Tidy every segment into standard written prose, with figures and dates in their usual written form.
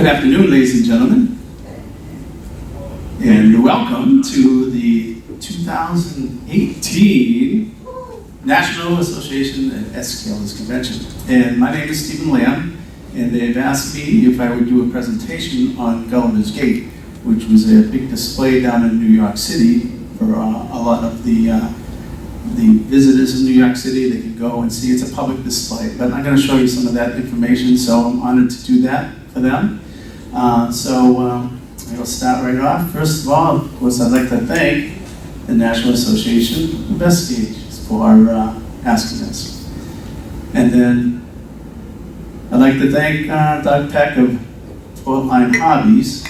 Good afternoon, ladies and gentlemen, and welcome to the 2018 National Association of Escalers Convention. And my name is Stephan, and they've asked me if I would do a presentation on Gulliver's Gate, which was a big display down in New York City for a lot of the visitors in New York City. They can go and see. It's a public display, but I'm going to show you some of that information, so I'm honored to do that for them. I'll start right off. First of all, of course, I'd like to thank the National Association of Investigators for asking us. And then I'd like to thank Doug Peck of Line Hobbies,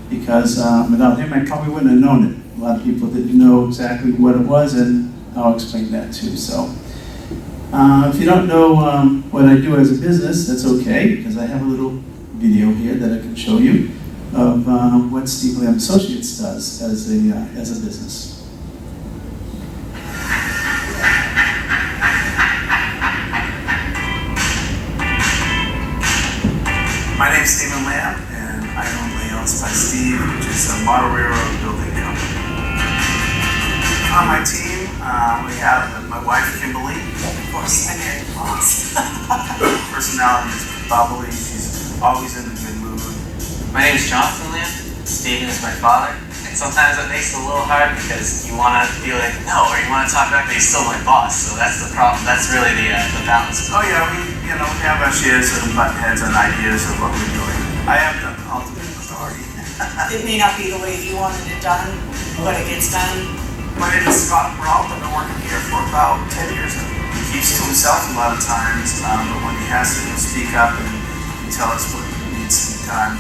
because without him, I probably wouldn't have known it. A lot of people didn't know exactly what it was, and I'll explain that too. So, if you don't know what I do as a business, that's okay, because I have a little video here that I can show you of what Stephan Associates does as a business. My name is Stephan, and I own Layouts by Steve, which is a model railroad building company. On my team, we have my wife, Kimberly. Of course, I married the boss. Personality is bubbly. She's always in a good mood. My name is Jonathan Lamb. Stephan is my father. And sometimes it makes it a little hard because you want to be like, no, or you want to talk back, but he's still my boss. So that's the problem. That's really the balance. Oh yeah, we have our shares and butt heads and ideas of what we're doing. I have the ultimate authority. It may not be the way you wanted it done, but it gets done. My name is Scott Brault. I've been working here for about 10 years now. He keeps to himself a lot of times, but when he has to, he'll speak up and tell us what needs to be done.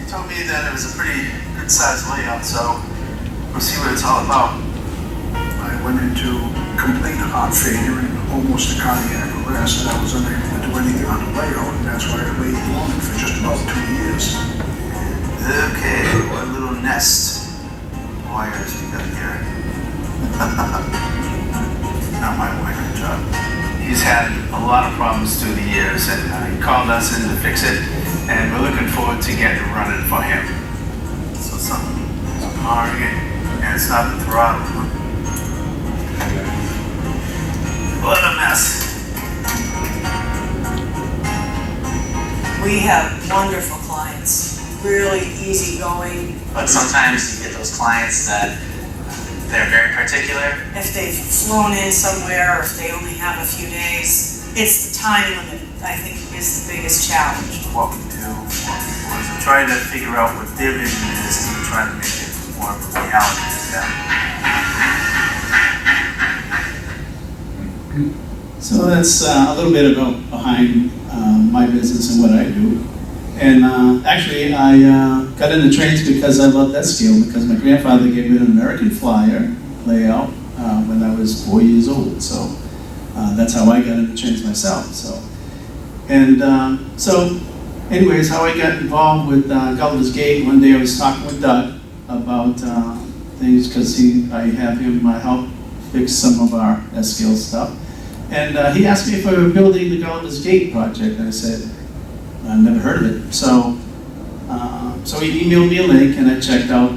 He told me that it was a pretty good sized layout, so we'll see what it's all about. I went into complete heart failure and almost a cardiac arrest, and I was unable to do anything on the layout, and that's why I laid dormant for just about 2 years. Okay, what little nest wires we got here. Not my wiring job. He's had a lot of problems through the years, and he called us in to fix it, and we're looking forward to getting it running for him. So something is powering it, and it's not the throttle. What a mess. We have wonderful clients, really easygoing. But sometimes you get those clients that they're very particular. If they've flown in somewhere, or if they only have a few days, it's the time limit, I think, is the biggest challenge. What we do was to try to figure out what their vision is and try to make it more of a reality to them. So that's a little bit about behind my business and what I do. And actually, I got into trains because I loved that scale, because my grandfather gave me an American Flyer layout when I was 4 years old. So that's how I got into trains myself. Anyways, how I got involved with Gulliver's Gate. One day I was talking with Doug about things, because I have him help fix some of our S-scale stuff. And he asked me if I were building the Gulliver's Gate project, and I said, I've never heard of it. So he emailed me a link, and I checked out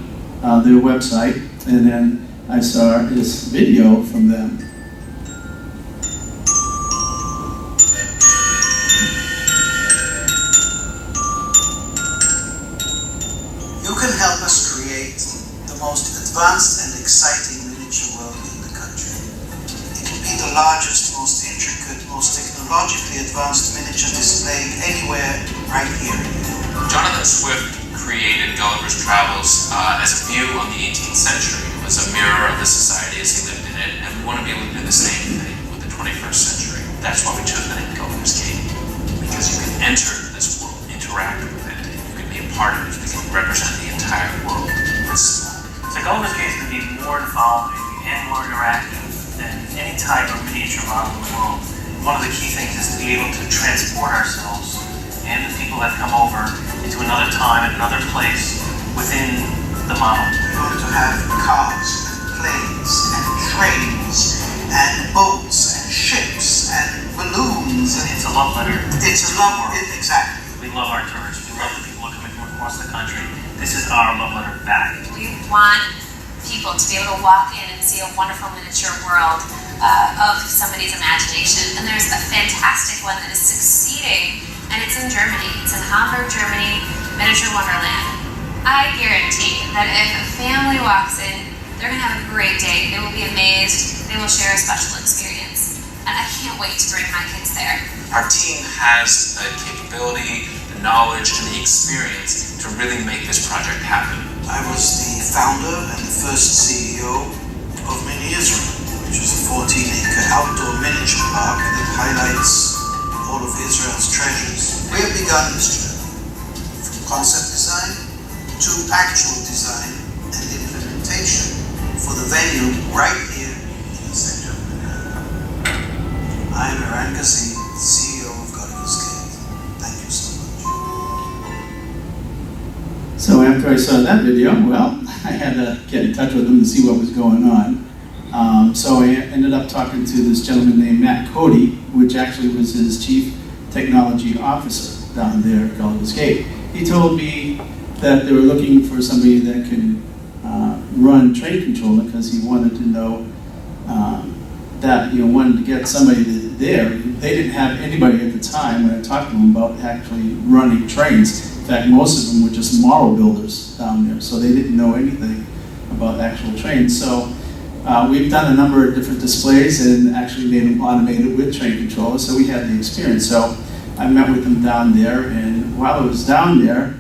their website, and then I saw this video from them. You can help us create the most advanced and exciting miniature world in the country. It will be the largest, most intricate, most technologically advanced miniature display anywhere right here. Jonathan Swift created Gulliver's Travels as a view on the 18th century. It was a mirror of the society as he lived in it, and we want to be able to do the same thing with the 21st century. That's why we chose the name Gulliver's Gate, because you can enter this world, interact with it, you can be a part of it, you can represent the entire world. So Gulliver's Gate is going to be more involving and more interactive than any type of miniature model in the world. One of the key things is to be able to transport ourselves and the people that come over into another time and another place within the model. We're going to have cars and planes and trains and boats and ships and balloons. It's a love letter. It's a love, exactly. We love our tourists. We love the people want people to be able to walk in and see a wonderful miniature world of somebody's imagination. And there's a fantastic one that is succeeding, and it's in Germany. It's in Hamburg, Germany, Miniature Wonderland. I guarantee that if a family walks in, they're going to have a great day. They will be amazed. They will share a special experience. And I can't wait to bring my kids there. Our team has the capability, the knowledge, and the experience to really make this project happen. I was the founder and the first CEO of Mini Israel, which is a 14-acre outdoor miniature park that highlights all of Israel's treasures. We have begun this journey from concept design to actual design and implementation for the venue right here in the center of Manhattan. I am Eran Gazin, CEO of Gulliver's Gate. Thank you so much. So after I saw that video, well, I had to get in touch with them to see what was going on. So I ended up talking to this gentleman named Matt Cody, which actually was his chief technology officer down there at Gulliver's Gate. He told me that they were looking for somebody that can run train controller, because he wanted to know that, wanted to get somebody there. They didn't have anybody at the time when I talked to them about actually running trains. In fact, most of them were just model builders down there, so they didn't know anything about actual trains. So we've done a number of different displays and actually made them automated with train controllers, so we had the experience. So I met with them down there, and while I was down there,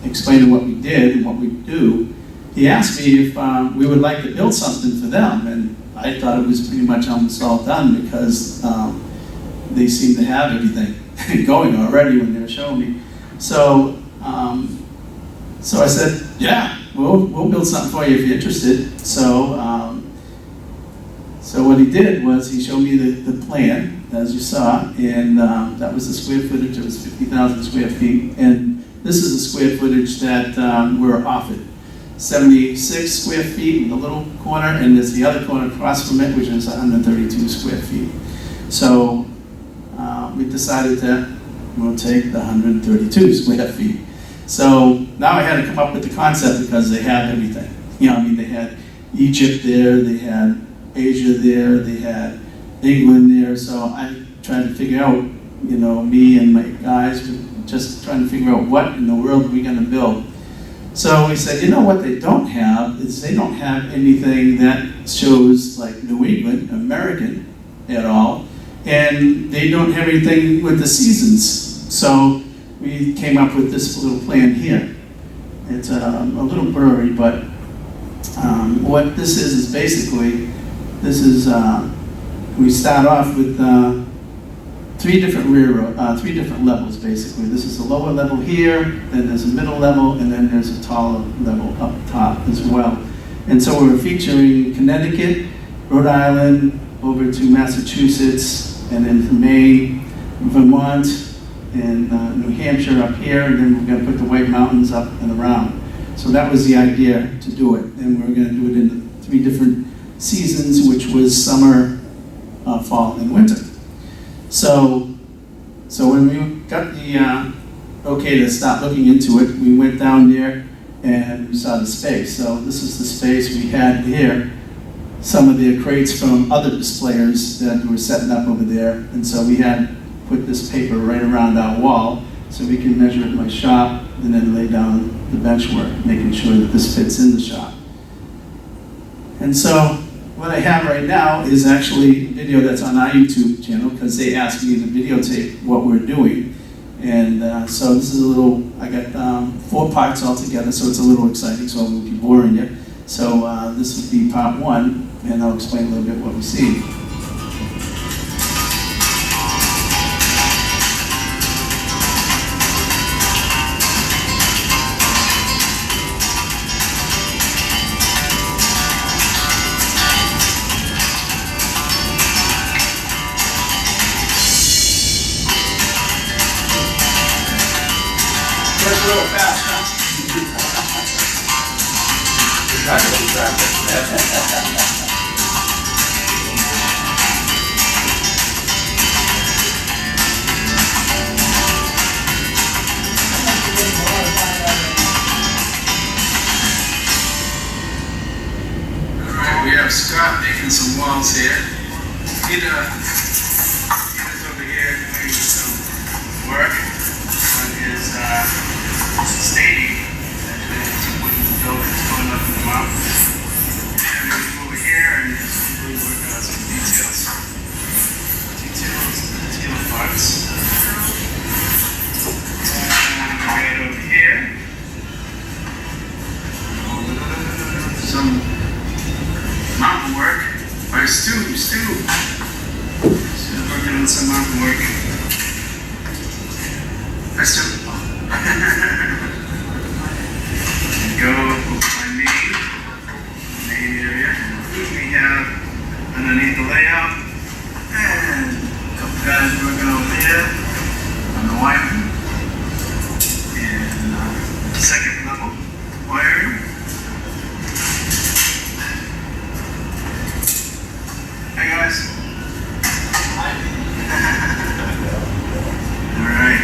explaining what we did and what we do, he asked me if we would like to build something for them, and I thought it was pretty much almost all done, because they seemed to have everything going already when they were showing me. So, so I said, yeah, we'll build something for you if you're interested. So, so what he did was he showed me the plan, as you saw, and that was the square footage. It was 50,000 square feet, and this is the square footage that we're offered. 76 square feet in the little corner, and there's the other corner across from it, which is 132 square feet. So we decided that we'll take the 132 square feet. So now I had to come up with the concept, because they had everything. They had Egypt there, they had Asia there, they had England there. So I tried to figure out, me and my guys were just trying to figure out what in the world are we going to build. So we said, what they don't have is they don't have anything that shows like New England, American at all, and they don't have anything with the seasons. So we came up with this little plan here. It's a little blurry, but what this is basically, we start off with three different levels, basically. This is the lower level here, then there's a middle level, and then there's a taller level up top as well. And so we're featuring Connecticut, Rhode Island, over to Massachusetts, and then to Maine, Vermont, and New Hampshire up here, and then we're going to put the White Mountains up and around. So that was the idea to do it, and we're going to do it in 3 different seasons, which was summer, fall, and winter. So when we got the okay to start looking into it, we went down there and we saw the space. So this is the space we had here. Some of the crates from other displayers that were setting up over there, and so we had put this paper right around our wall so we can measure it in my shop and then lay down the bench work, making sure that this fits in the shop. And so what I have right now is actually a video that's on our YouTube channel, because they asked me to videotape what we're doing. And so this is a little, I got 4 parts all together, so it's a little exciting, so I won't be boring you. So this would be part 1, and I'll explain a little bit what we see. That's a little fast, huh? we have Scott making some walls here. Peter's over here doing some work on his staging. There's some wooden buildings going up in the mountain. And we come over here and he's really working on some detail parts. And right over here, some mountain work by Stu working on some mountain work. Hi, Stu. Go my main area. We have underneath the layout and a couple guys working over here on the wiring and second level wiring. Hey guys. Hi. All right.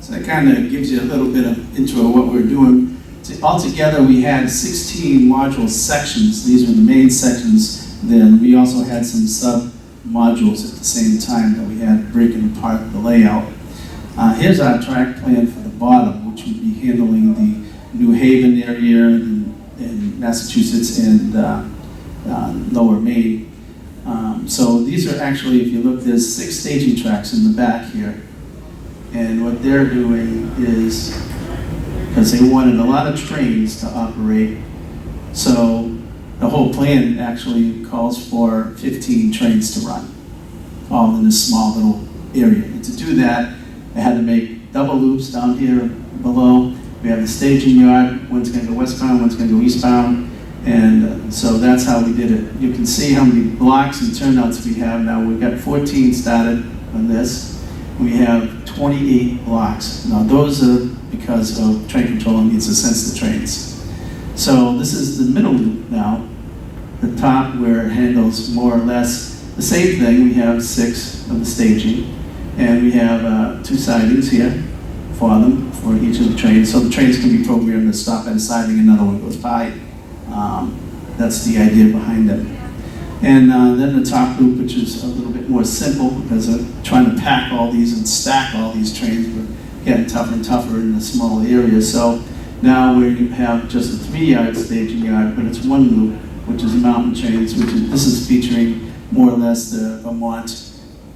That kind of gives you a little bit of intro of what we're doing. Altogether, we had 16 module sections. These are the main sections. Then we also had some sub-modules at the same time that we had breaking apart the layout. Here's our track plan for the bottom, which would be handling the New Haven area in Massachusetts and Lower Maine. So these are actually, if you look, there's 6 staging tracks in the back here. And what they're doing is, because they wanted a lot of trains to operate, so the whole plan actually calls for 15 trains to run, all in this small little area. And to do that, they had to make double loops down here below. We have the staging yard, one's going to go westbound, one's going to go eastbound, and so that's how we did it. You can see how many blocks and turnouts we have now. We've got 14 started on this. We have 28 blocks. Now those are because of train control needs to sense the trains. So this is the middle loop now, the top where it handles more or less the same thing. We have 6 of the staging, and we have 2 sidings here for them, for each of the trains. So the trains can be programmed to stop at a siding, another one goes by. That's the idea behind it. And then the top loop, which is a little bit more simple because of trying to pack all these and stack all these trains. We're getting tougher and tougher in the smaller area. So now we have just a 3-yard staging yard, but it's 1 loop, which is mountain trains, this is featuring more or less the Vermont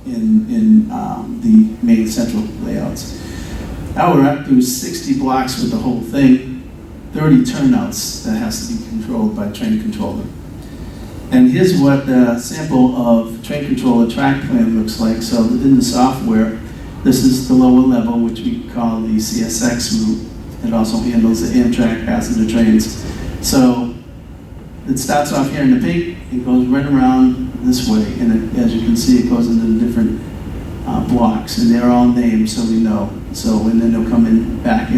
in the main central layouts. Now we're up to 60 blocks with the whole thing, 30 turnouts that has to be controlled by a train controller. And here's what the sample of train controller track plan looks like. So in the software, this is the lower level, which we call the CSX route. It also handles the Amtrak passenger trains. So it starts off here in the pink, it goes right around this way, and as you can see, it goes into the different blocks, and they're all named so we know. So and then they'll come in back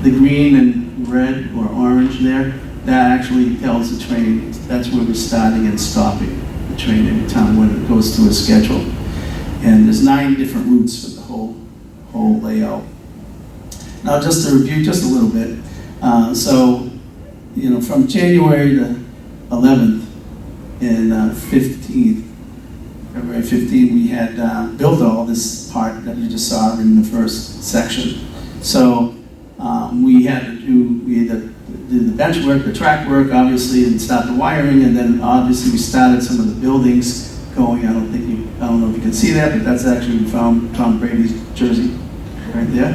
the green and red or orange there, that actually tells the train, that's where we're starting and stopping the train every time when it goes through a schedule. And there's 9 different routes for the whole layout. Now just to review just a little bit, so, you know, from January the 11th and 15th, February 15th, we had built all this part that you just saw in the first section. So we had to do, we had to do the bench work, the track work, obviously, and start the wiring, and then obviously we started some of the buildings going. I don't know if you can see that, but that's actually from Tom Brady's jersey right there.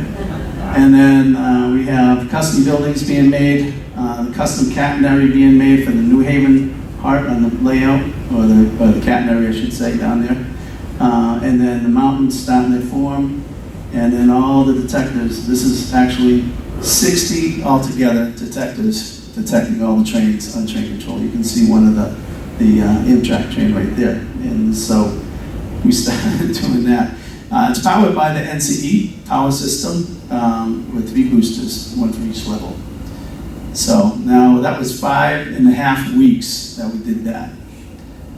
And then we have custom buildings being made, the custom catenary being made for the New Haven part on the layout, or the catenary, I should say, down there. And then the mountains starting to form, and then all the detectors. This is actually 60 altogether detectors detecting all the trains on train control. You can see one of the Amtrak train right there. And so we started doing that. It's powered by the NCE power system with 3 boosters, 1 for each level. So now that was 5.5 weeks that we did that.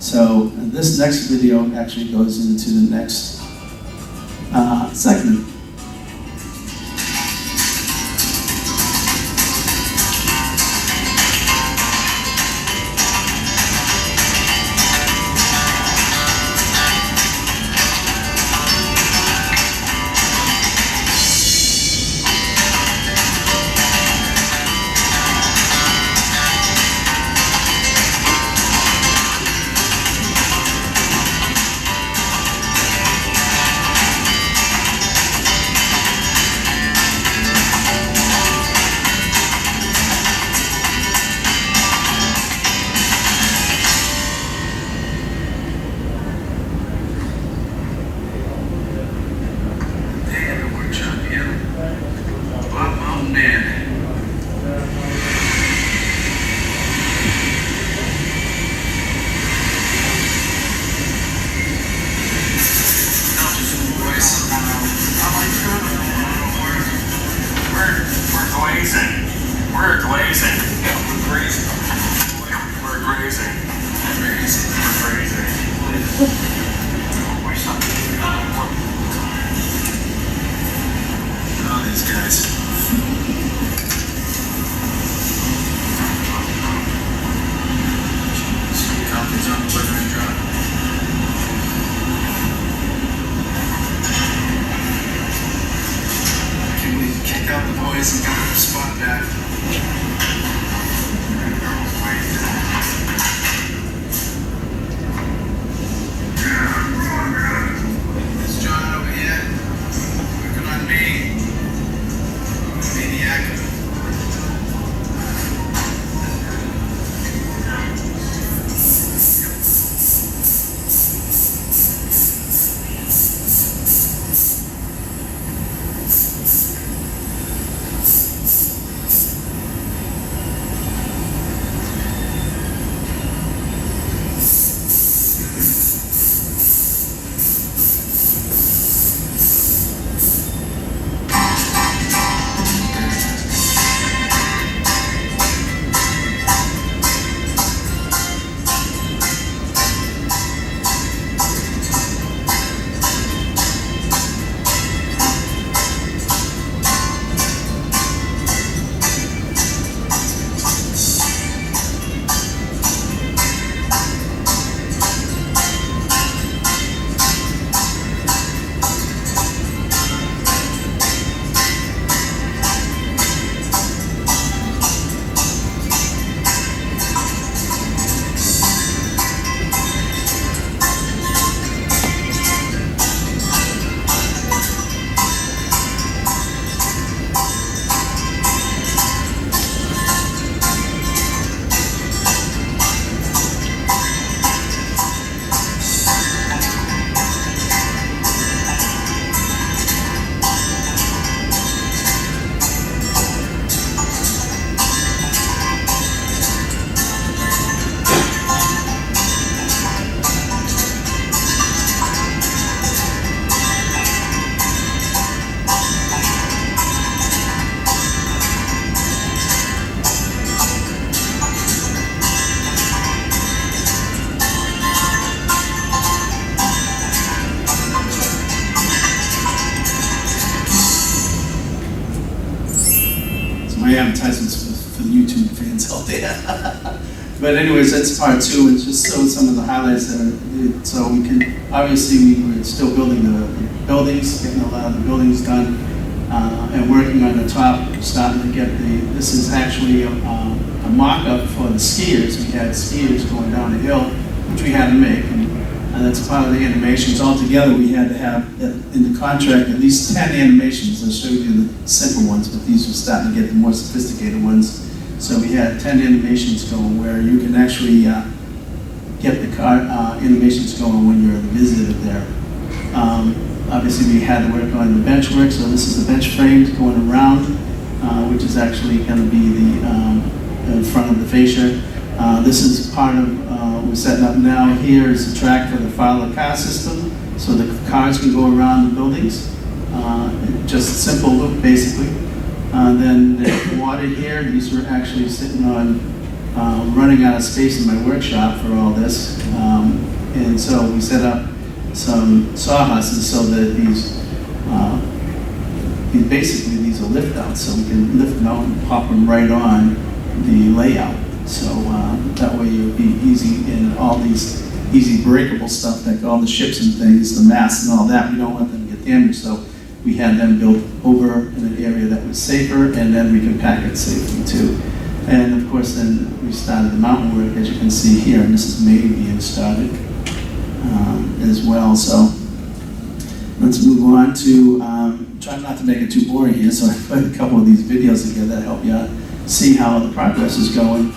So this next video actually goes into the next segment. my advertisements for the YouTube fans out there. But anyways, that's part two. It just shows some of the highlights that are, so we can, obviously we were still building the buildings, getting a lot of the buildings done, and working on the top, starting to get this is actually a mock-up for the skiers. We had skiers going down the hill, which we had to make, and that's part of the animations. Altogether, we had to have, in the contract, at least 10 animations. I'll show you the simple ones, but these were starting to get the more sophisticated ones. So we had 10 animations going where you can actually get the animations going when you're the visitor there. Obviously, we had to work on the bench work, so this is the bench frames going around, which is actually going to be the in front of the fascia. This is part of, we're setting up now. Here is the track for the follow car system, so the cars can go around the buildings. Just a simple loop, basically. Then the water here, these were actually sitting on, running out of space in my workshop for all this. And so we set up some sawhorses so that basically these are lift outs, so we can lift them out and pop them right on the layout. So that way you'll be easy in all these easy breakable stuff, like all the ships and things, the masts and all that. We don't want them to get damaged, so we had them built over in an area that was safer, and then we can pack it safely too. And of course, then we started the mountain work, as you can see here, and this is May being started as well. So let's move on to, try not to make it too boring here, so I put a couple of these videos together to help you see how the progress is going.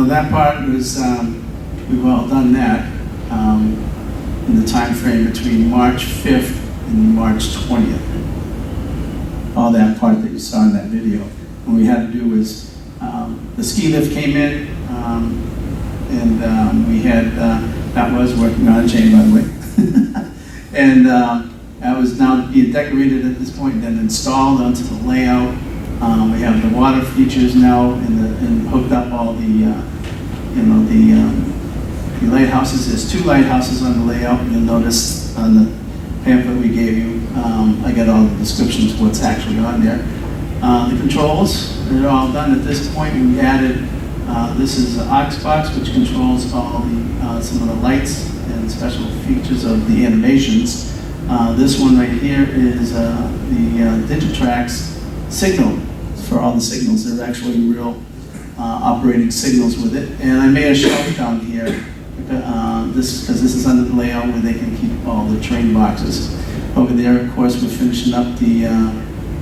that part was, we've all done that in the time frame between March 5th and March 20th. All that part that you saw in that video. What we had to do was, the ski lift came in, and we had, that was working on a chain, by the way. And that was now being decorated at this point, and then installed onto the layout. We have the water features now, and hooked up all the, the lighthouses. There's 2 lighthouses on the layout. You'll notice on the pamphlet we gave you, I got all the descriptions of what's actually on there. The controls, they're all done at this point. We added, this is an aux box, which controls all the, some of the lights and special features of the animations. This one right here is the Digitrax signal for all the signals. They're actually real operating signals with it. And I made a shelf down here, because this is under the layout where they can keep all the train boxes. Over there, of course, we're finishing up the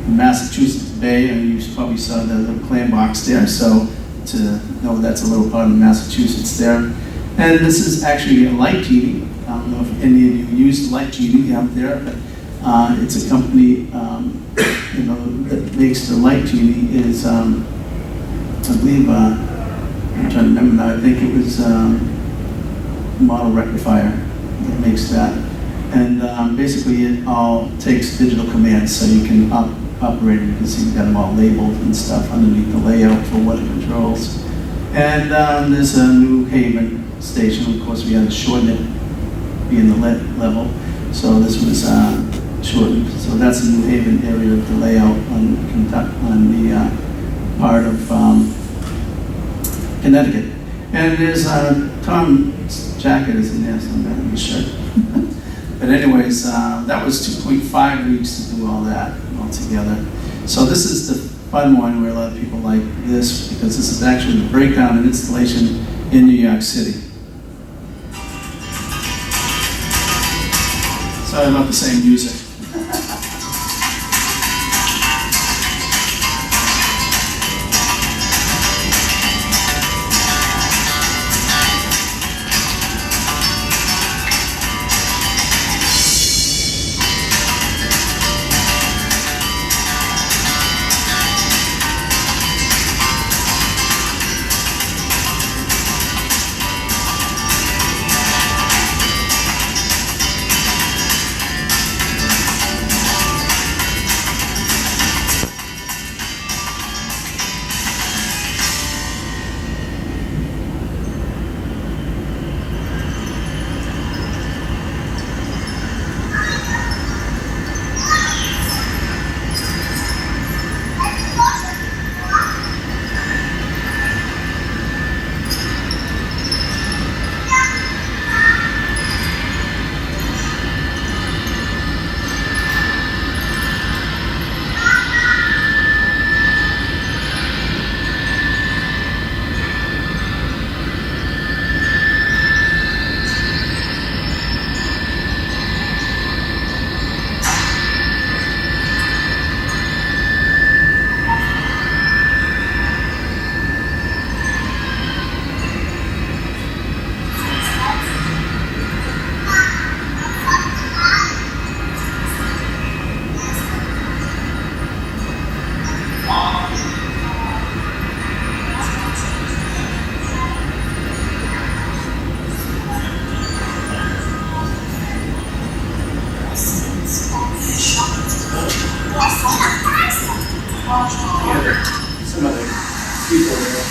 Massachusetts Bay, and you probably saw the little clam box there, so to know that's a little part of Massachusetts there. And this is actually a light genie. I don't know if any of you use light genie out there, but it's a company that makes the light genie. Is I believe I'm trying to remember now. I think it was Model Rectifier that makes that. And basically it all takes digital commands, so you can operate it. You can see we've got them all labeled and stuff underneath the layout for what it controls. And there's a New Haven station. Of course, we had to shorten it, being the lead level. So this was shortened. So that's the New Haven area of the layout on the part of Connecticut. And there's Tom's jacket is in there somewhere in the shirt. But anyways, that was 2.5 weeks to do all that all together. So this is the fun one where a lot of people like this, because this is actually the breakdown and installation in New York City. Sorry about the same music. Some other people there.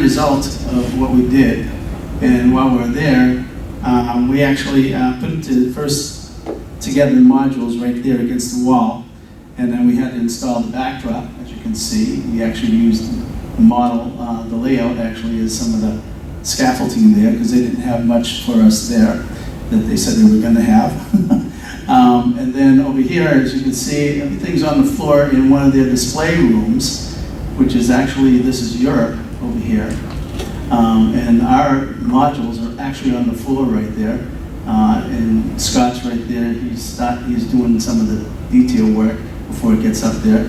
result of what we did, and while we were there, we actually put together the modules right there against the wall, and then we had to install the backdrop. As you can see, we actually used the model, the layout actually is some of the scaffolding there, because they didn't have much for us there that they said they were going to have. And then over here, as you can see, everything's on the floor in one of their display rooms, which is actually, this is Europe over here. And our modules are actually on the floor right there. And Scott's right there, he's doing some of the detail work before it gets up there.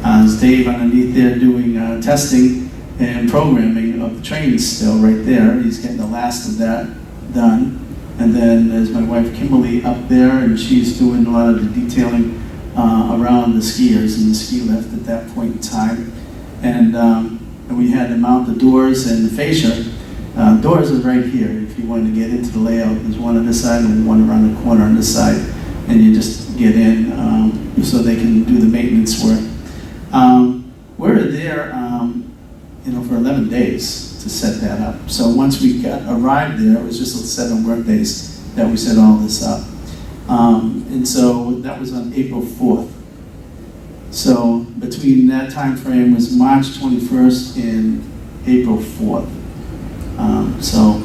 There's Dave underneath there doing testing and programming of the trains still right there. He's getting the last of that done. And then there's my wife Kimberly up there, and she's doing a lot of the detailing around the skiers and the ski lift at that point in time. And we had to mount the doors and the fascia. Doors are right here. If you wanted to get into the layout, there's one on this side and one around the corner on this side, and you just get in so they can do the maintenance work. We were there, for 11 days to set that up. So once we arrived there, it was just 7 work days that we set all this up. And so that was on April 4th. So between that time frame was March 21st and April 4th. So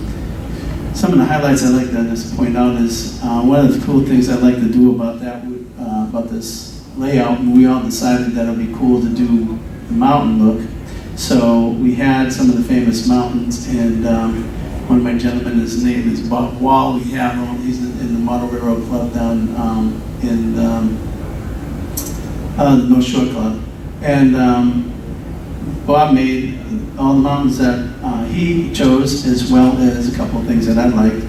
some of the highlights I'd like to just point out is one of the cool things I'd like to do about that, about this layout, and we all decided that it would be cool to do the mountain look. So we had some of the famous mountains, and one of my gentlemen, his name is Bob Wall. We have him, he's in the Model Railroad Club down in the North Shore Club. And Bob made all the mountains that he chose, as well as a couple of things that I liked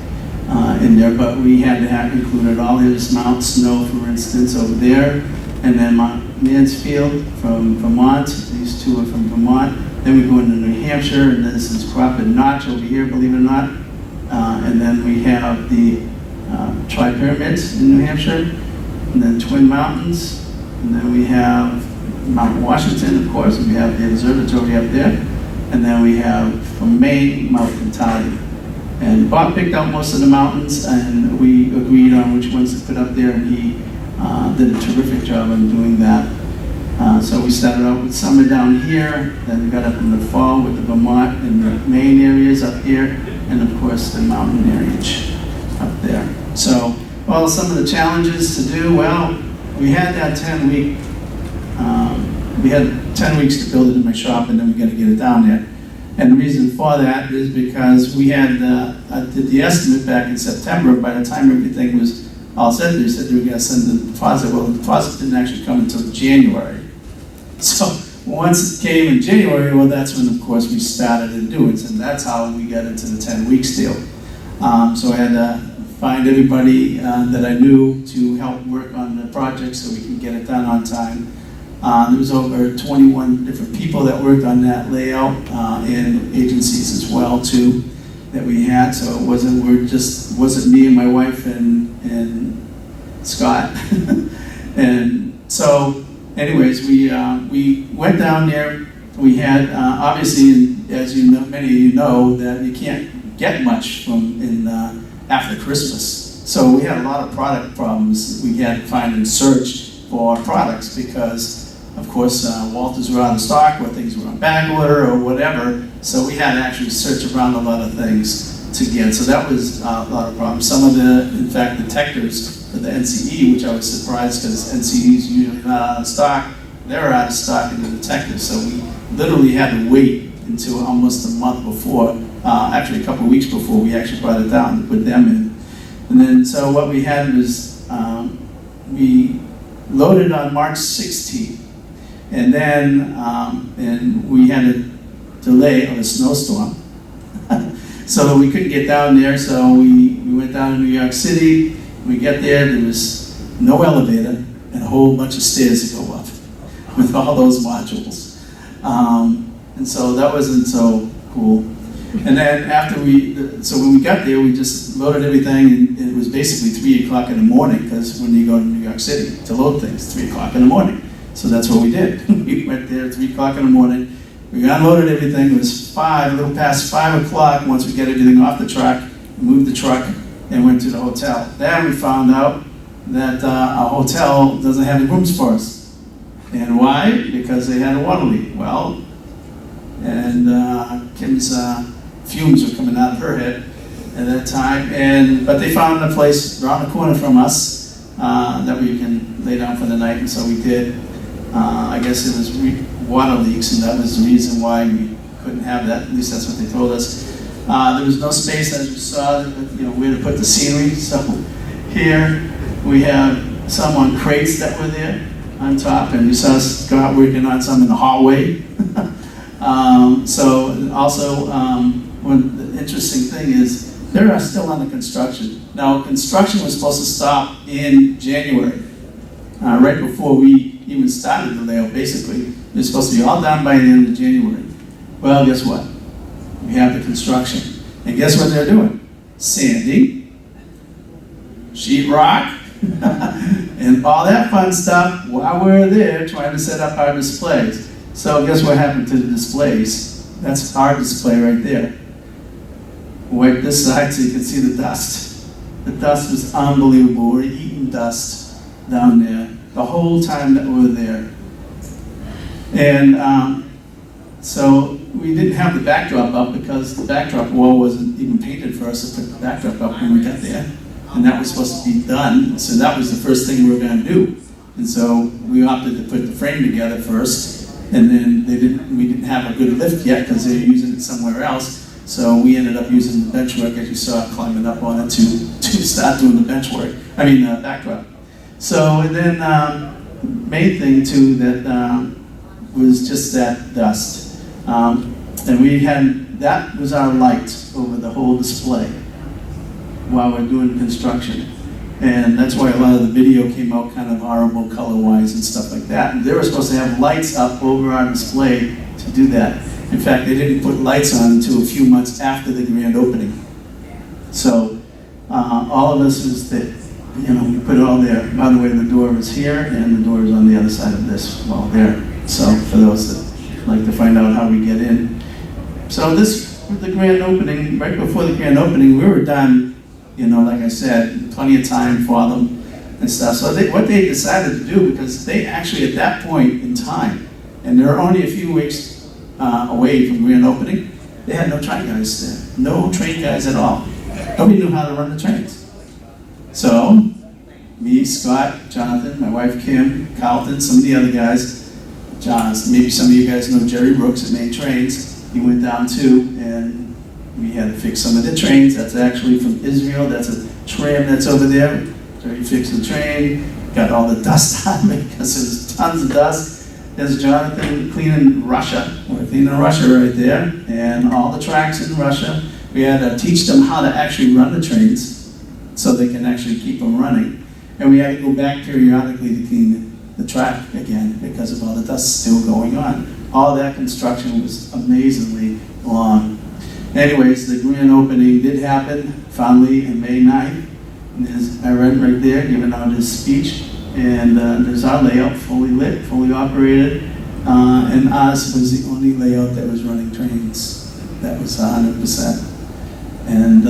in there, but we had to have included all his Mount Snow, for instance, over there, and then Mount Mansfield from Vermont. These two are from Vermont. Then we go into New Hampshire, and this is Crawford Notch over here, believe it or not. And then we have the Tri-Pyramids in New Hampshire, and then Twin Mountains, and then we have Mount Washington, of course, and we have the observatory up there, and then we have from Maine, Mount Pentali. And Bob picked out most of the mountains, and we agreed on which ones to put up there, and he did a terrific job in doing that. So we started out with summer down here, then we got up in the fall with the Vermont and the Maine areas up here, and of course the mountain areas up there. So, well, some of the challenges to do, well, we had that 10-week, we had 10 weeks to build it in my shop, and then we got to get it down there. And the reason for that is because we had, I did the estimate back in September. By the time everything was all set, they said they were going to send the deposit. Well, the deposit didn't actually come until January. So once it came in January, well, that's when, of course, we started to do it. And that's how we got into the 10-week deal. So I had to find everybody that I knew to help work on the project so we can get it done on time. There was over 21 different people that worked on that layout, and agencies as well too that we had. So it wasn't me and my wife and Scott. And so, anyways, we went down there. We had obviously, as you know, many of you know, that you can't get much from after Christmas. So we had a lot of product problems. We had to find and search for products because, of course, Walters were out of stock, or things were on back order, or whatever. So we had to actually search around a lot of things to get. So that was a lot of problems. Some of the, in fact, detectors for the NCE, which I was surprised because NCE is usually not out of stock, they were out of stock in the detectors. So we literally had to wait until almost a month before, actually a couple of weeks before we actually brought it down to put them in. And then, so what we had was, we loaded on March 16th. And then and we had a delay of a snowstorm. So we couldn't get down there, so we went down to New York City. We get there was no elevator and a whole bunch of stairs to go up with all those modules. And so that wasn't so cool. And then after so when we got there, we just loaded everything, and it was basically 3 o'clock in the morning, because when you go to New York City to load things, 3 o'clock in the morning. So that's what we did. We went there at 3 o'clock in the morning, We unloaded everything. It was a little past 5 o'clock. Once we get everything off the truck, we moved the truck and went to the hotel. Then we found out that our hotel doesn't have any rooms for us. And why? Because they had a water leak. Well, and Kim's fumes were coming out of her head at that time. But they found a place around the corner from us that we can lay down for the night, and so we did. I guess it was water leaks, and that was the reason why we couldn't have that. At least that's what they told us. There was no space, as you saw, where to put the scenery. So here we have some on crates that were there on top, and you saw us go out working on some in the hallway. So also, one the interesting thing is they are still under construction. Now, construction was supposed to stop in January, right before we even started the layout. Basically, it was supposed to be all done by the end of January. Well, guess what? We have the construction, and guess what they're doing? Sanding, sheetrock, and all that fun stuff while we're there trying to set up our displays. So guess what happened to the displays? That's our display right there. Wipe this side so you can see the dust. The dust was unbelievable. We're eating dust down there the whole time that we were there. And so we didn't have the backdrop up because the backdrop wall wasn't even painted for us to put the backdrop up when we got there. And that was supposed to be done. So that was the first thing we were going to do. And so we opted to put the frame together first. And then we didn't have a good lift yet because they were using it somewhere else. So we ended up using the bench work, as you saw, climbing up on it to start doing the bench work. Backdrop. So, and then main thing too that was just that dust. And we had, that was our light over the whole display while we're doing construction. And that's why a lot of the video came out kind of horrible color-wise and stuff like that. And they were supposed to have lights up over our display to do that. In fact, they didn't put lights on until a few months after the grand opening. So all of us was that, we put it all there. By the way, the door is here and the door is on the other side of this wall there. So for those that like to find out how we get in. So this, with the grand opening, right before the grand opening, we were done, like I said, plenty of time for them and stuff. So what they decided to do, because they actually at that point in time, and they're only a few weeks away from grand opening, they had no train guys there. No train guys at all. Nobody knew how to run the trains. So, me, Scott, Jonathan, my wife Kim, Carlton, some of the other guys, maybe some of you guys know Jerry Brooks at Main Trains. He went down too, and we had to fix some of the trains. That's actually from Israel. That's a tram that's over there. Jerry fixed the train, got all the dust on it because there's tons of dust. There's Jonathan cleaning Russia. We're cleaning Russia right there, and all the tracks in Russia. We had to teach them how to actually run the trains so they can actually keep them running. And we had to go back periodically to clean the track again because of all the dust still going on. All that construction was amazingly long. Anyways, the grand opening did happen finally on May 9th. And there's Aaron right there giving out his speech. And there's our layout, fully lit, fully operated. And ours was the only layout that was running trains. That was 100%. And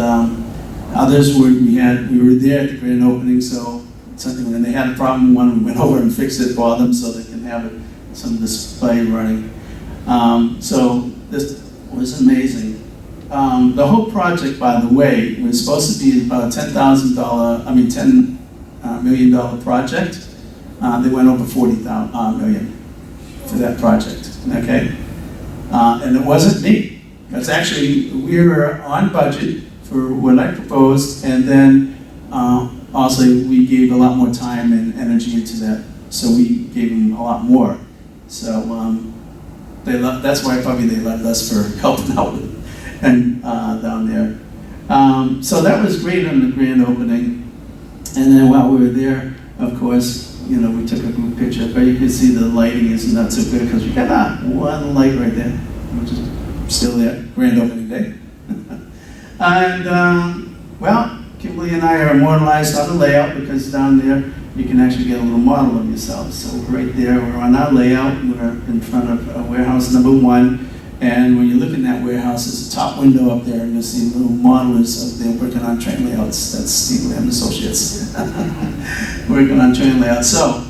others we were there at the grand opening, so something when they had a problem, we went over and fixed it for them so they can have some display running. So this was amazing. The whole project, by the way, was supposed to be about a $10 million project. They went over 40 million for that project, okay? And it wasn't me. It's actually, we were on budget for what I proposed, and then also we gave a lot more time and energy into that, so we gave them a lot more. So that's why probably they loved us for helping out and down there. So that was great on the grand opening. And then while we were there, of course, we took a group picture, but you can see the lighting is not so good because we got one light right there, which is still there, grand opening day. And, Kimberly and I are immortalized on the layout because down there you can actually get a little model of yourself. So right there, we're on our layout, we're in front of warehouse number 1. And when you look in that warehouse, there's a top window up there, and you'll see little modelers up there working on train layouts. That's Stephen and Associates working on train layouts. So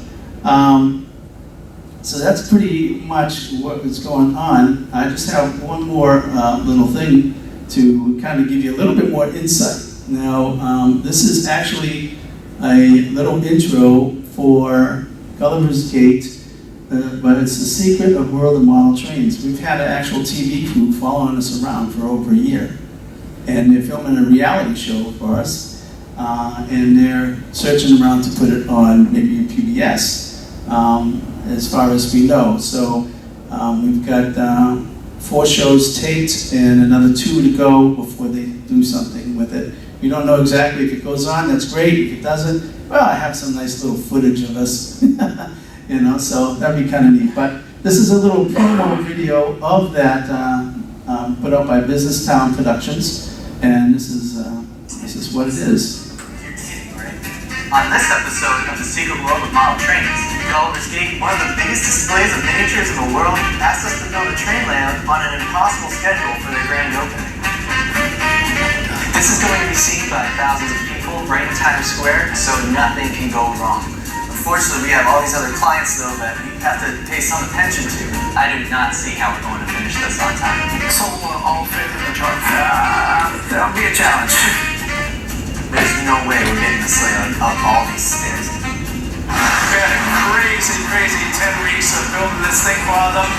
that's pretty much what was going on. I just have one more little thing to kind of give you a little bit more insight. Now, this is actually a little intro for Gulliver's Gate, but it's the secret of World of Model Trains. We've had an actual TV crew following us around for over a year, and they're filming a reality show for us, and they're searching around to put it on maybe PBS, as far as we know. So we've got 4 shows taped and another 2 to go before they do something with it. We don't know exactly if it goes on, that's great. If it doesn't, well, I have some nice little footage of us, you know, so that'd be kind of neat. But this is a little promo video of that put out by Business Town Productions, and this is what it is. You're kidding, right? On this episode of The Secret World of Model Trains, Gulliver's Gate, one of the biggest displays of miniatures in the world, asked us to build a train layout on an impossible schedule for their grand opening. This is going to be seen by thousands of people right in Times Square, so nothing can go wrong. Unfortunately, we have all these other clients, though, that we have to pay some attention to. I do not see how we're going to finish this on time. So all fit in the truck. That'll be a challenge. There's no way we're getting this layout up all these stairs. We had a crazy 10 weeks of building this thing for them.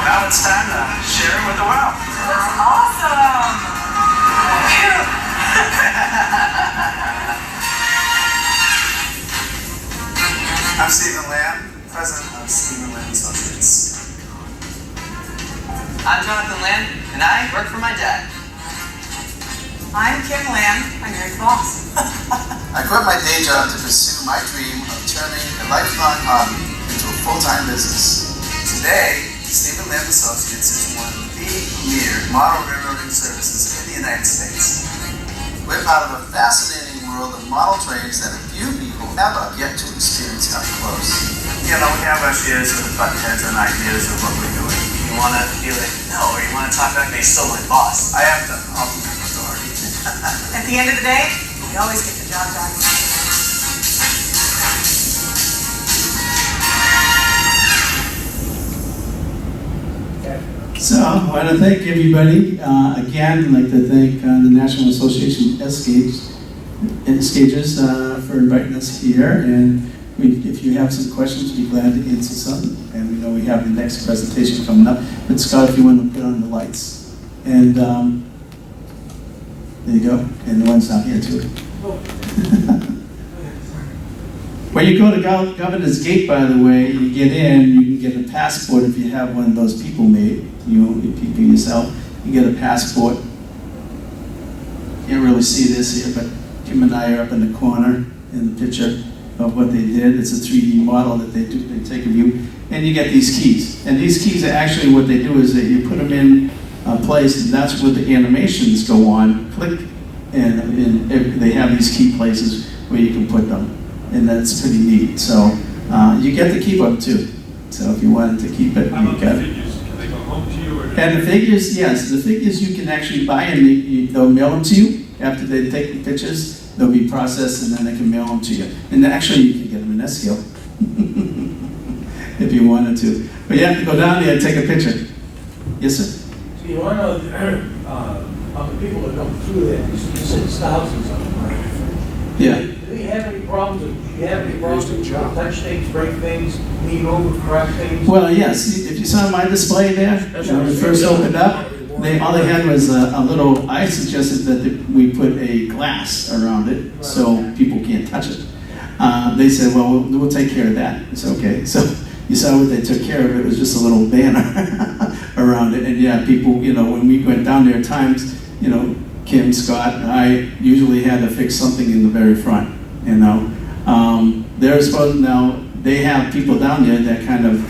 Now it's time to share it with the world. That's awesome! Phew. I'm Stephen Lamb, president of Stephen Lamb Associates. I'm Jonathan Lamb, and I work for my dad. I'm Kim Lamb, I'm your boss. I quit my day job to pursue my dream of turning a lifelong hobby into a full-time business. Today, Stephen Lamb Associates is one of the premier model railroading services in the United States. We're part of a fascinating world of model trains that a few people have yet to experience up close. You know, we have our shares of the butt heads and ideas of what we're doing. You want to be like, no, or you want to talk back, they still my boss. I have the ultimate authority. At the end of the day, we always get the job done. So I want to thank everybody. Again, I'd like to thank the National Association of Stagers for inviting us here. And if you have some questions, we'd be glad to answer some. And we know we have the next presentation coming up. But Scott, if you want to put on the lights. And there you go. And the one's out here too. When you go to Governor's Gate, by the way, you get in, you can get a passport if you have one of those people made. You people yourself, you get a passport. Can't really see this here, but Kim and I are up in the corner in the picture of what they did. It's a 3D model that they do. They take of you, and you get these keys. And these keys are actually what they do is that you put them in a place, and that's where the animations go on. Click, and they have these key places where you can put them, and that's pretty neat. So you get to keep them too. So if you wanted to keep it, you got it. And the figures, yes, the figures you can actually buy, and they'll mail them to you after they take the pictures. They'll be processed, and then they can mail them to you. And actually, you can get them in that scale if you wanted to. But you have to go down there and take a picture. Yes, sir. So you want to know of the people that come through there? You said it's thousands of them, right? Yeah. Do you have any problems? Do you have any problems with touch things, break things, lean over, crack things? Well, yes. If you saw my display there, when we first opened up, all they had was a little, I suggested that we put a glass around it so people can't touch it. They said, well, we'll take care of that. It's okay. So you saw what they took care of. It was just a little banner around it. And yeah, people, when we went down there at times, Kim, Scott, and I usually had to fix something in the very front, They're supposed, now, they have people down there that kind of,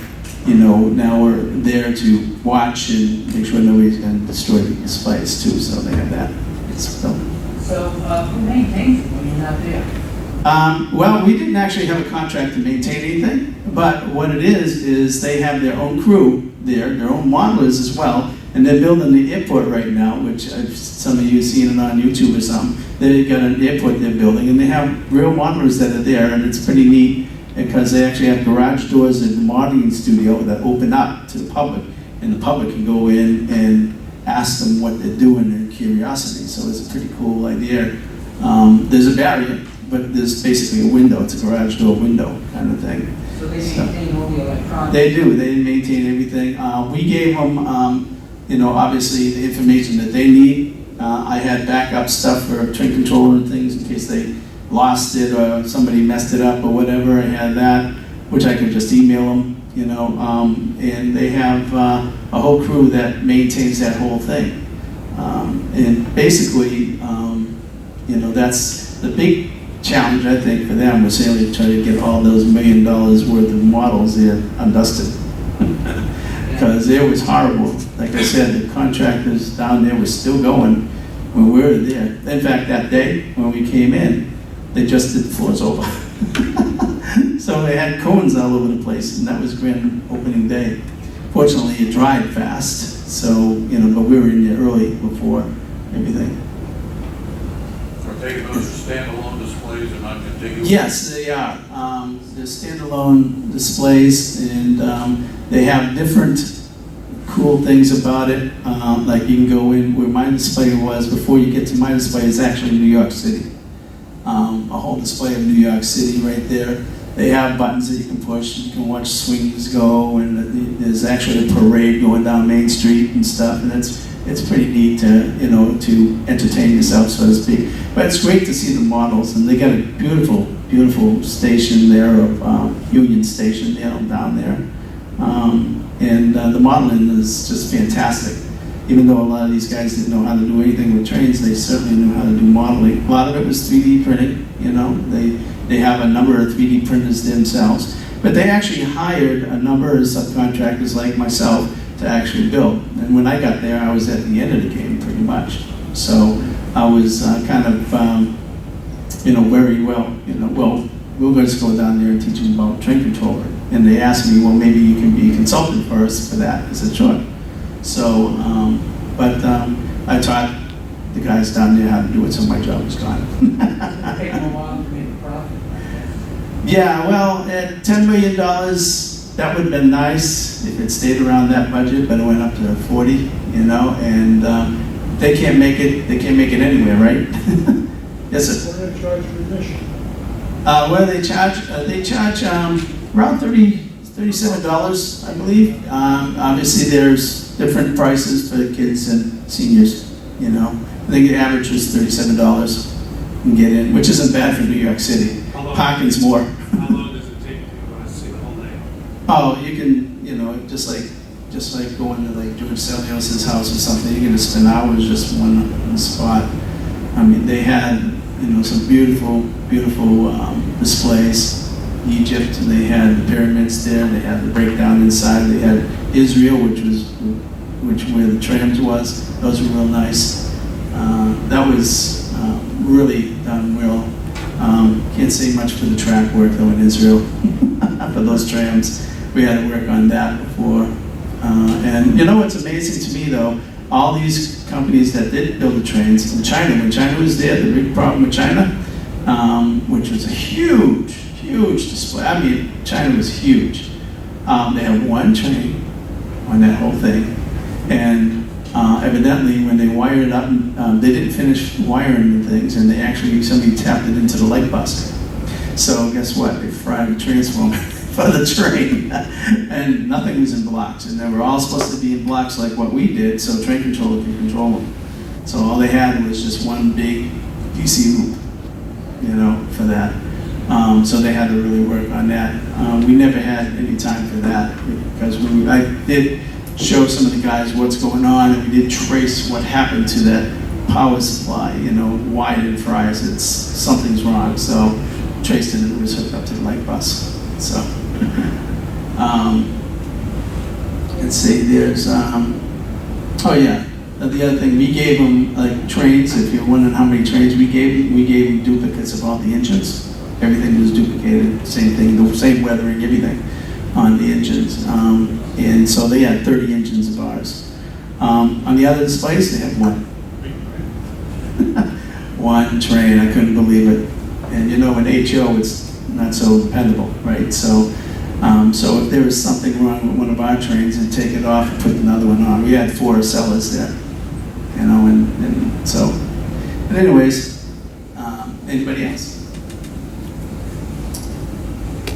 now are there to watch and make sure nobody's going to destroy the displays too, so they have that. So who maintains it when you're not there? Well, we didn't actually have a contract to maintain anything, but what it is they have their own crew there, their own modelers as well, And they're building the airport right now, which some of you have seen it on YouTube or something. They've got an airport they're building, and they have real modelers that are there, and it's pretty neat because they actually have garage doors in the modeling studio that open up to the public, and the public can go in and ask them what they're doing in curiosity. So it's a pretty cool idea. There's a barrier, but there's basically a window. It's a garage door window kind of thing. So they maintain all the electronics? They do. They maintain everything. We gave them, obviously the information that they need. I had backup stuff for train controller and things in case they lost it or somebody messed it up or whatever. I had that, which I could just email them, and they have a whole crew that maintains that whole thing. And basically, that's the big challenge, I think, for them was really try to get all those $1 million worth of models there undusted. Because it was horrible. Like I said, the contractors down there were still going when we were there. In fact, that day when we came in, they just did the floors over. So they had cones all over the place, and that was grand opening day. Fortunately, it dried fast, so, but we were in there early before everything. Are taking those as standalone displays and not contiguous? Yes, they are. They're standalone displays, and they have different cool things about it. Like you can go in where my display was. Before you get to my display, it's actually New York City. A whole display of New York City right there. They have buttons that you can push. You can watch swings go, and there's actually a parade going down Main Street and stuff. And it's pretty neat to to entertain yourself, so to speak. But it's great to see the models, and they got a beautiful, beautiful station there of Union Station, down there. And the modeling is just fantastic. Even though a lot of these guys didn't know how to do anything with trains, they certainly knew how to do modeling. A lot of it was 3D printing. They have a number of 3D printers themselves, but they actually hired a number of subcontractors like myself to actually build. And when I got there, I was at the end of the game pretty much. So I was kind of, very well, we'll just go down there and teach them about train controller. And they asked me, well, maybe you can be a consultant for us for that. I said, sure. So, I taught the guys down there how to do it, so my job was gone. Take them a while to make a profit. Yeah, well, at $10 million, that would have been nice if it stayed around that budget, but it went up to 40, and they can't make it. They can't make it anywhere, right? Yes, sir. What do they charge for admission? What do they charge? They charge around $37, I believe. Obviously, there's different prices for kids and seniors. I think the average was $37 and get in, which isn't bad for New York City. Parking's more. How long does it take to see the whole day? Oh, you can, just like going to like George Celios's house or something. You can just spend hours just one spot. I mean, they had some beautiful, beautiful displays. Egypt, and they had the pyramids there. They had the breakdown inside. They had Israel, which where the trams was. Those were real nice. That was really done well. Can't say much for the track work though in Israel for those trams. We had to work on that before. And what's amazing to me though, all these companies that did build the trains in China, when China was there, the big problem with China, which was a huge display. I mean, China was huge. They had one train on that whole thing, and evidently when they wired it up, they didn't finish wiring the things, and somebody tapped it into the light bus. So guess what? They fried the transformer for the train, and nothing was in blocks, and they were all supposed to be in blocks like what we did, so train controller could control them. So all they had was just one big DC loop, for that. So they had to really work on that. We never had any time for that because I did show some of the guys what's going on, and we did trace what happened to that power supply. Why it didn't fry? Something's wrong. So traced it, and it was hooked up to the light bus. So let's see. There's the other thing, we gave them like trains. If you're wondering how many trains we gave them duplicates of all the engines. Everything was duplicated, same thing, the same weathering, everything on the engines. And so they had 30 engines of ours. On the other displays, they have one. One train, I couldn't believe it. And you know, in HO, it's not so dependable, right? So, so if there was something wrong with one of our trains, they'd take it off and put another one on. We had 4 sellers there, you know, and so. But anyways, anybody else?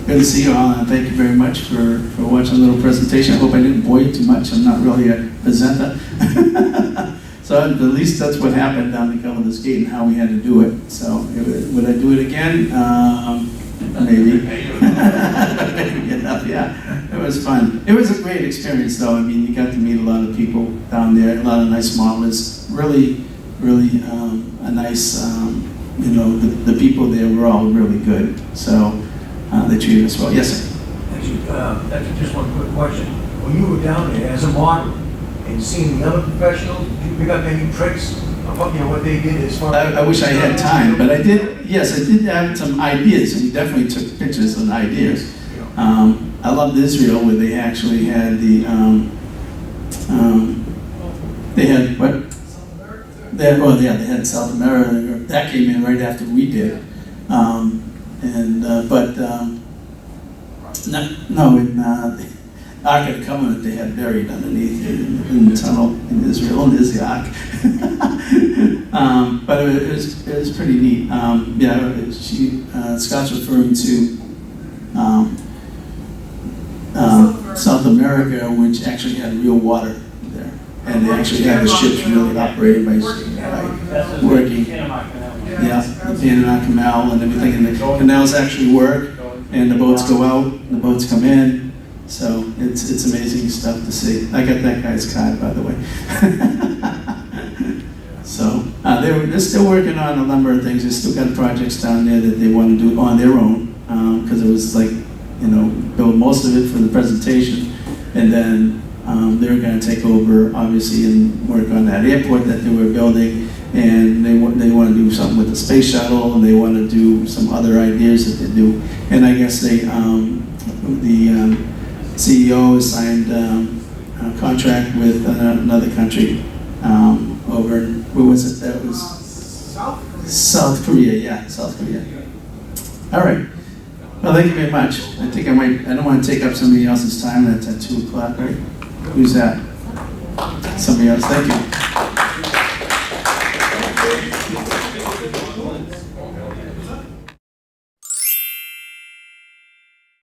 Good to see you all, and thank you very much for watching a little presentation. I hope I didn't bore you too much. I'm not really a presenter. So at least that's what happened down the Gulliver's Gate and how we had to do it. So would I do it again? Maybe. Maybe enough, yeah. It was fun. It was a great experience, though. I mean, you got to meet a lot of people down there, a lot of nice modelers. Really, really a nice, you know, the people there were all really good. So they treated us well. Yes, sir. Actually, that's just one quick question. When you were down there as a model and seeing the other professionals, did you pick up any tricks of what, you know, what they did as far as... I wish I had time, but I did, yes, I did have some ideas, and we definitely took pictures and ideas. I loved Israel, where they actually had the, they had, what? They had South America. That came in right after we did. No, in the Ark of the Covenant, they had buried underneath in the tunnel in Israel, and there's the Ark. But it was pretty neat. Yeah, Scott's referring to South America, which actually had real water there, and they actually had the ships really operating by working. Yeah, the Panama Canal and everything, and the canals actually work, and the boats go out, and the boats come in. So it's amazing stuff to see. I got that guy's card, by the way. So they're still working on a number of things. They still got projects down there that they want to do on their own, because it was like, you know, build most of it for the presentation, and then they're going to take over, obviously, and work on that airport that they were building. And they want to do something with the space shuttle, and they want to do some other ideas that they do. And I guess the CEO signed a contract with another country over in, where was it? That was South Korea. Yeah, South Korea. All right. Well, thank you very much. I think I don't want to take up somebody else's time. That's at 2 o'clock, right? Who's that? Somebody else. Thank you.